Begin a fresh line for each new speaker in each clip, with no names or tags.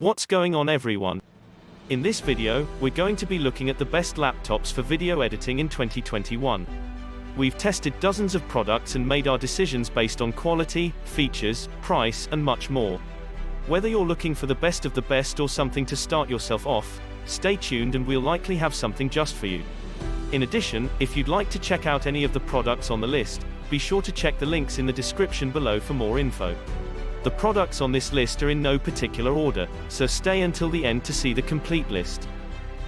What's going on, everyone? In this video, we're going to be looking at the best laptops for video editing in 2021. We've tested dozens of products and made our decisions based on quality, features, price, and much more. Whether you're looking for the best of the best or something to start yourself off, stay tuned and we'll likely have something just for you. In addition, if you'd like to check out any of the products on the list, be sure to check the links in the description below for more info. The products on this list are in no particular order, so stay until the end to see the complete list.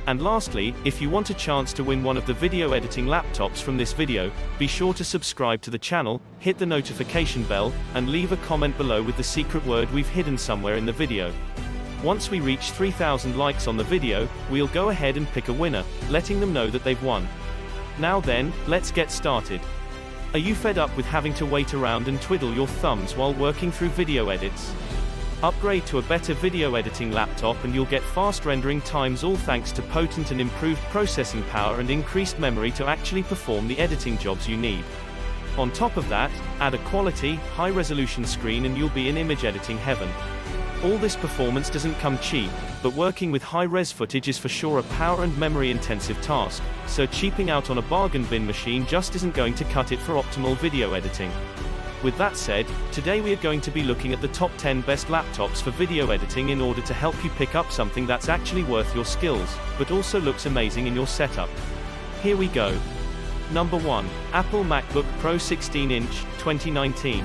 And lastly, if you want a chance to win one of the video editing laptops from this video, be sure to subscribe to the channel, hit the notification bell, and leave a comment below with the secret word we've hidden somewhere in the video. Once we reach 3,000 likes on the video, we'll go ahead and pick a winner, letting them know that they've won. Now then, let's get started. Are you fed up with having to wait around and twiddle your thumbs while working through video edits? Upgrade to a better video editing laptop and you'll get fast rendering times, all thanks to potent and improved processing power and increased memory to actually perform the editing jobs you need. On top of that, add a quality, high-resolution screen and you'll be in image editing heaven. All this performance doesn't come cheap, but working with high-res footage is for sure a power and memory-intensive task, so cheaping out on a bargain bin machine just isn't going to cut it for optimal video editing. With that said, today we are going to be looking at the top 10 best laptops for video editing in order to help you pick up something that's actually worth your skills, but also looks amazing in your setup. Here we go. Number 1. Apple MacBook Pro 16-inch, 2019.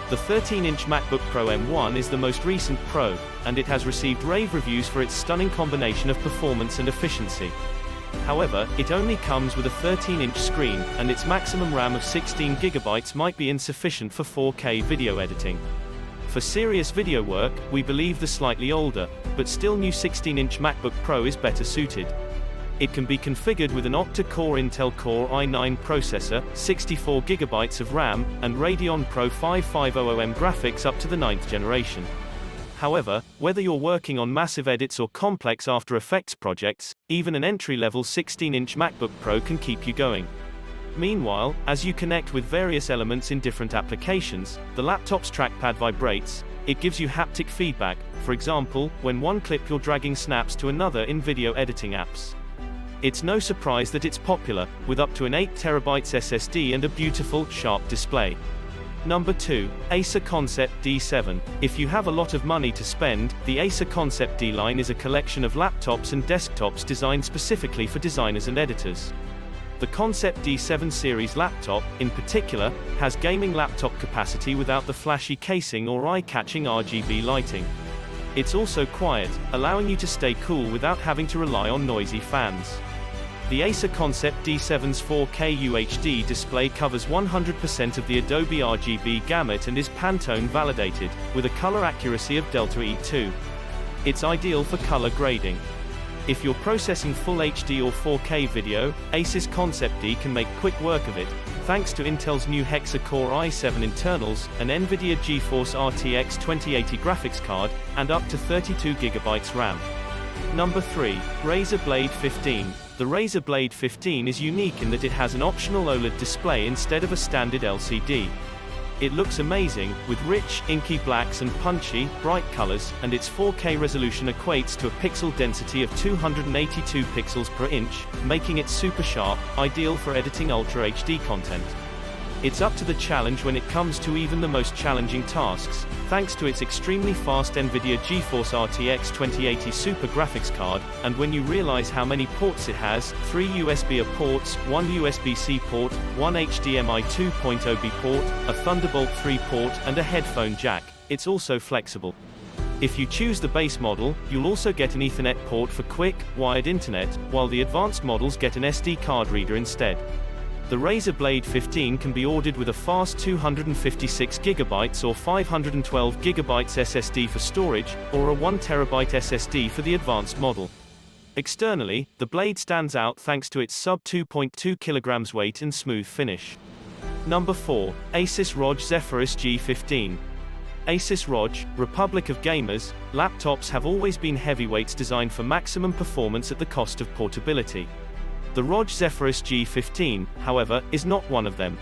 The 13-inch MacBook Pro M1 is the most recent Pro, and it has received rave reviews for its stunning combination of performance and efficiency. However, it only comes with a 13-inch screen, and its maximum RAM of 16 GB might be insufficient for 4K video editing. For serious video work, we believe the slightly older, but still new 16-inch MacBook Pro is better suited. It can be configured with an octa-core Intel Core i9 processor, 64 GB of RAM, and Radeon Pro 5500M graphics up to the 9th generation. However, whether you're working on massive edits or complex After Effects projects, even an entry-level 16-inch MacBook Pro can keep you going. Meanwhile, as you connect with various elements in different applications, the laptop's trackpad vibrates. It gives you haptic feedback, for example, when one clip you're dragging snaps to another in video editing apps. It's no surprise that it's popular, with up to an 8TB SSD and a beautiful, sharp display. Number 2. Acer ConceptD 7. If you have a lot of money to spend, the Acer ConceptD line is a collection of laptops and desktops designed specifically for designers and editors. The ConceptD 7 series laptop, in particular, has gaming laptop capacity without the flashy casing or eye-catching RGB lighting. It's also quiet, allowing you to stay cool without having to rely on noisy fans. The Acer ConceptD 7's 4K UHD display covers 100% of the Adobe RGB gamut and is Pantone validated, with a color accuracy of Delta E2. It's ideal for color grading. If you're processing Full HD or 4K video, Acer's ConceptD can make quick work of it, thanks to Intel's new Hexa-core i7 internals, an NVIDIA GeForce RTX 2080 graphics card, and up to 32 GB RAM. Number 3. Razer Blade 15. The Razer Blade 15 is unique in that it has an optional OLED display instead of a standard LCD. It looks amazing, with rich, inky blacks and punchy, bright colors, and its 4K resolution equates to a pixel density of 282 pixels per inch, making it super sharp, ideal for editing Ultra HD content. It's up to the challenge when it comes to even the most challenging tasks, thanks to its extremely fast NVIDIA GeForce RTX 2080 Super graphics card, and when you realize how many ports it has, 3 USB-A ports, 1 USB-C port, 1 HDMI 2.0B port, a Thunderbolt 3 port, and a headphone jack, it's also flexible. If you choose the base model, you'll also get an Ethernet port for quick, wired internet, while the advanced models get an SD card reader instead. The Razer Blade 15 can be ordered with a fast 256GB or 512GB SSD for storage, or a 1TB SSD for the advanced model. Externally, the Blade stands out thanks to its sub 2.2 kg weight and smooth finish. Number 4. Asus ROG Zephyrus G15. Asus ROG, Republic of Gamers, laptops have always been heavyweights designed for maximum performance at the cost of portability. The ROG Zephyrus G15, however, is not one of them.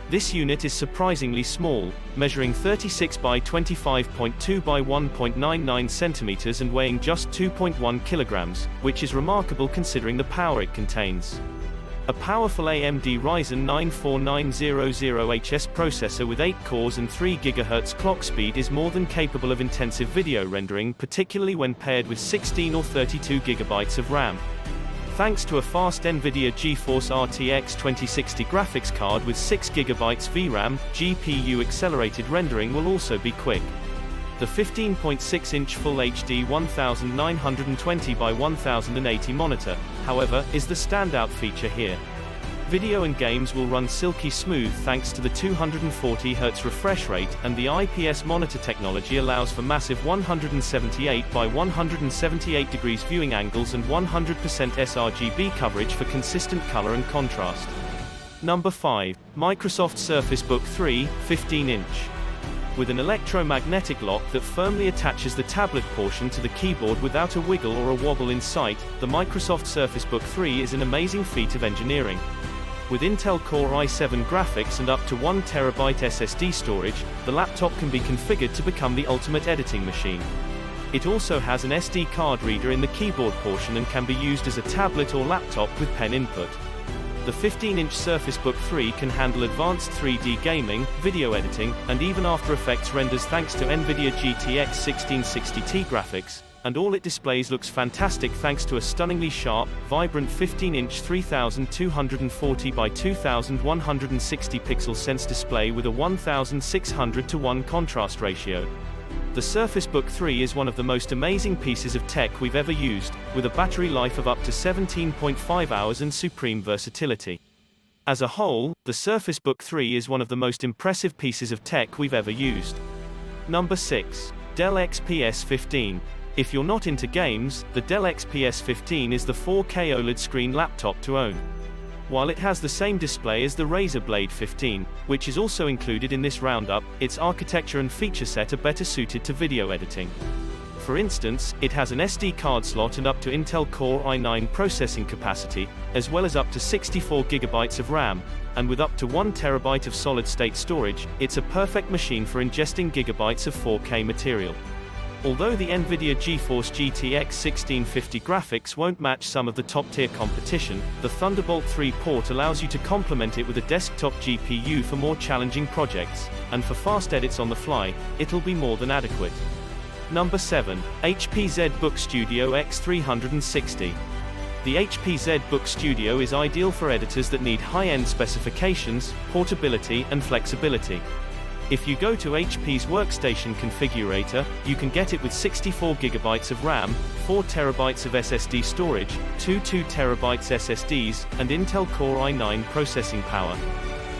This unit is surprisingly small, measuring 36 by 25.2 by 1.99 centimeters and weighing just 2.1 kilograms, which is remarkable considering the power it contains. A powerful AMD Ryzen 9 4900HS processor with 8 cores and 3 GHz clock speed is more than capable of intensive video rendering, particularly when paired with 16 or 32 GB of RAM. Thanks to a fast NVIDIA GeForce RTX 2060 graphics card with 6 GB VRAM, GPU accelerated rendering will also be quick. The 15.6-inch Full HD 1920 by 1080 monitor, however, is the standout feature here. Video and games will run silky smooth thanks to the 240Hz refresh rate, and the IPS monitor technology allows for massive 178 by 178 degrees viewing angles and 100% sRGB coverage for consistent color and contrast. Number 5. Microsoft Surface Book 3, 15-inch. With an electromagnetic lock that firmly attaches the tablet portion to the keyboard without a wiggle or a wobble in sight, the Microsoft Surface Book 3 is an amazing feat of engineering. With Intel Core i7 graphics and up to 1 TB SSD storage, the laptop can be configured to become the ultimate editing machine. It also has an SD card reader in the keyboard portion and can be used as a tablet or laptop with pen input. The 15-inch Surface Book 3 can handle advanced 3D gaming, video editing, and even After Effects renders thanks to NVIDIA GTX 1660Ti graphics, and all it displays looks fantastic thanks to a stunningly sharp, vibrant 15-inch 3240 by 2160 pixel Sense display with a 1600:1 contrast ratio. The Surface Book 3 is one of the most amazing pieces of tech we've ever used, with a battery life of up to 17.5 hours and supreme versatility. As a whole, the Surface Book 3 is one of the most impressive pieces of tech we've ever used. Number 6. Dell XPS 15. If you're not into games, the Dell XPS 15 is the 4K OLED screen laptop to own. While it has the same display as the Razer Blade 15, which is also included in this roundup, its architecture and feature set are better suited to video editing. For instance, it has an SD card slot and up to Intel Core i9 processing capacity, as well as up to 64 GB of RAM, and with up to 1 TB of solid-state storage, it's a perfect machine for ingesting gigabytes of 4K material. Although the NVIDIA GeForce GTX 1650 graphics won't match some of the top-tier competition, the Thunderbolt 3 port allows you to complement it with a desktop GPU for more challenging projects, and for fast edits on the fly, it'll be more than adequate. Number 7. HP ZBook Studio X360. The HP ZBook Studio is ideal for editors that need high-end specifications, portability, and flexibility. If you go to HP's Workstation Configurator, you can get it with 64 GB of RAM, 4 TB of SSD storage, two 2 TB SSDs, and Intel Core i9 processing power.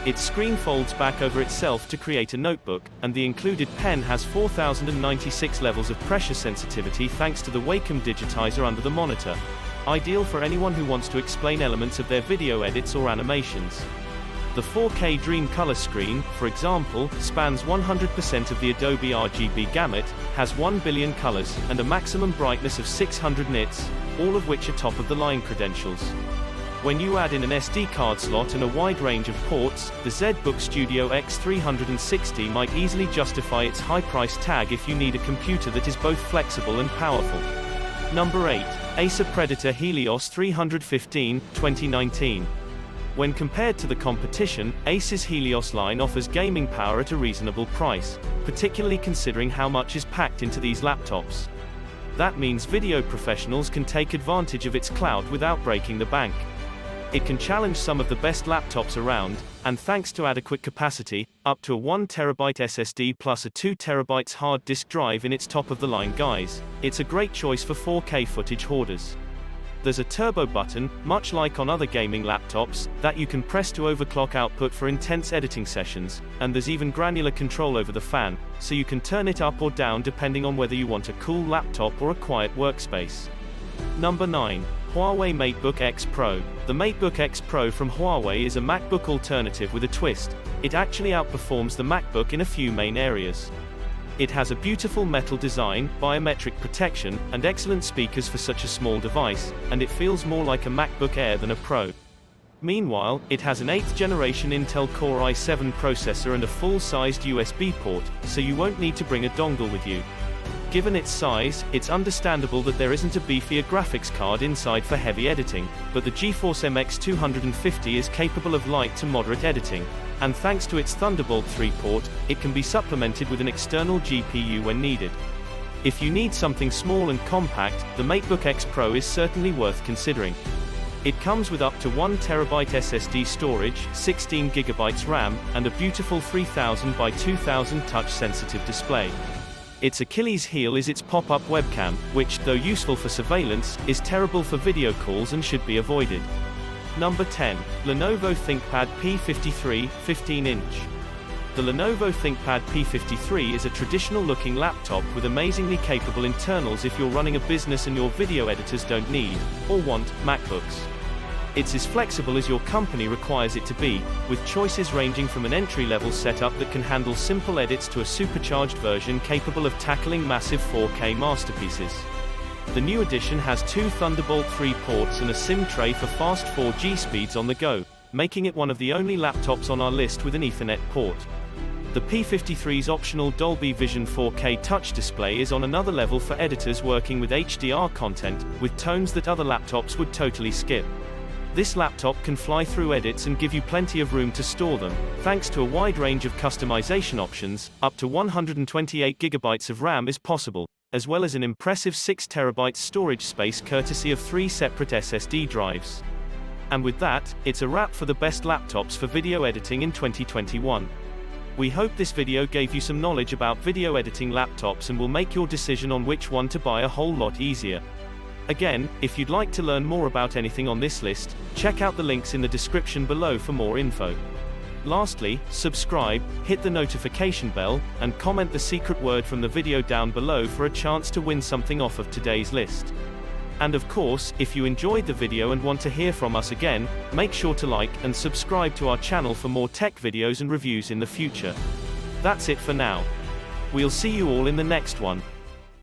Its screen folds back over itself to create a notebook, and the included pen has 4096 levels of pressure sensitivity thanks to the Wacom digitizer under the monitor. Ideal for anyone who wants to explain elements of their video edits or animations. The 4K Dream Color screen, for example, spans 100% of the Adobe RGB gamut, has 1 billion colors, and a maximum brightness of 600 nits, all of which are top-of-the-line credentials. When you add in an SD card slot and a wide range of ports, the ZBook Studio X360 might easily justify its high price tag if you need a computer that is both flexible and powerful. Number 8. Acer Predator Helios 315, 2019. When compared to the competition, Acer's Helios line offers gaming power at a reasonable price, particularly considering how much is packed into these laptops. That means video professionals can take advantage of its clout without breaking the bank. It can challenge some of the best laptops around, and thanks to adequate capacity, up to a 1 TB SSD plus a 2 TB hard disk drive in its top-of-the-line guise, it's a great choice for 4K footage hoarders. There's a turbo button, much like on other gaming laptops, that you can press to overclock output for intense editing sessions, and there's even granular control over the fan, so you can turn it up or down depending on whether you want a cool laptop or a quiet workspace. Number 9. Huawei Matebook X Pro. The Matebook X Pro from Huawei is a MacBook alternative with a twist. It actually outperforms the MacBook in a few main areas. It has a beautiful metal design, biometric protection, and excellent speakers for such a small device, and it feels more like a MacBook Air than a Pro. Meanwhile, it has an 8th generation Intel Core i7 processor and a full-sized USB port, so you won't need to bring a dongle with you. Given its size, it's understandable that there isn't a beefier graphics card inside for heavy editing, but the GeForce MX 250 is capable of light to moderate editing, and thanks to its Thunderbolt 3 port, it can be supplemented with an external GPU when needed. If you need something small and compact, the MacBook X Pro is certainly worth considering. It comes with up to 1 TB SSD storage, 16 GB RAM, and a beautiful 3000 by 2000 touch-sensitive display. Its Achilles heel is its pop-up webcam, which, though useful for surveillance, is terrible for video calls and should be avoided. Number 10. Lenovo ThinkPad P53, 15-inch. The Lenovo ThinkPad P53 is a traditional-looking laptop with amazingly capable internals if you're running a business and your video editors don't need, or want, MacBooks. It's as flexible as your company requires it to be, with choices ranging from an entry-level setup that can handle simple edits to a supercharged version capable of tackling massive 4K masterpieces. The new edition has 2 Thunderbolt 3 ports and a SIM tray for fast 4G speeds on the go, making it one of the only laptops on our list with an Ethernet port. The P53's optional Dolby Vision 4K touch display is on another level for editors working with HDR content, with tones that other laptops would totally skip. This laptop can fly through edits and give you plenty of room to store them, thanks to a wide range of customization options. Up to 128 GB of RAM is possible, as well as an impressive 6 TB storage space courtesy of 3 separate SSD drives. And with that, it's a wrap for the best laptops for video editing in 2021. We hope this video gave you some knowledge about video editing laptops and will make your decision on which one to buy a whole lot easier. Again, if you'd like to learn more about anything on this list, check out the links in the description below for more info. Lastly, subscribe, hit the notification bell, and comment the secret word from the video down below for a chance to win something off of today's list. And of course, if you enjoyed the video and want to hear from us again, make sure to like and subscribe to our channel for more tech videos and reviews in the future. That's it for now. We'll see you all in the next one.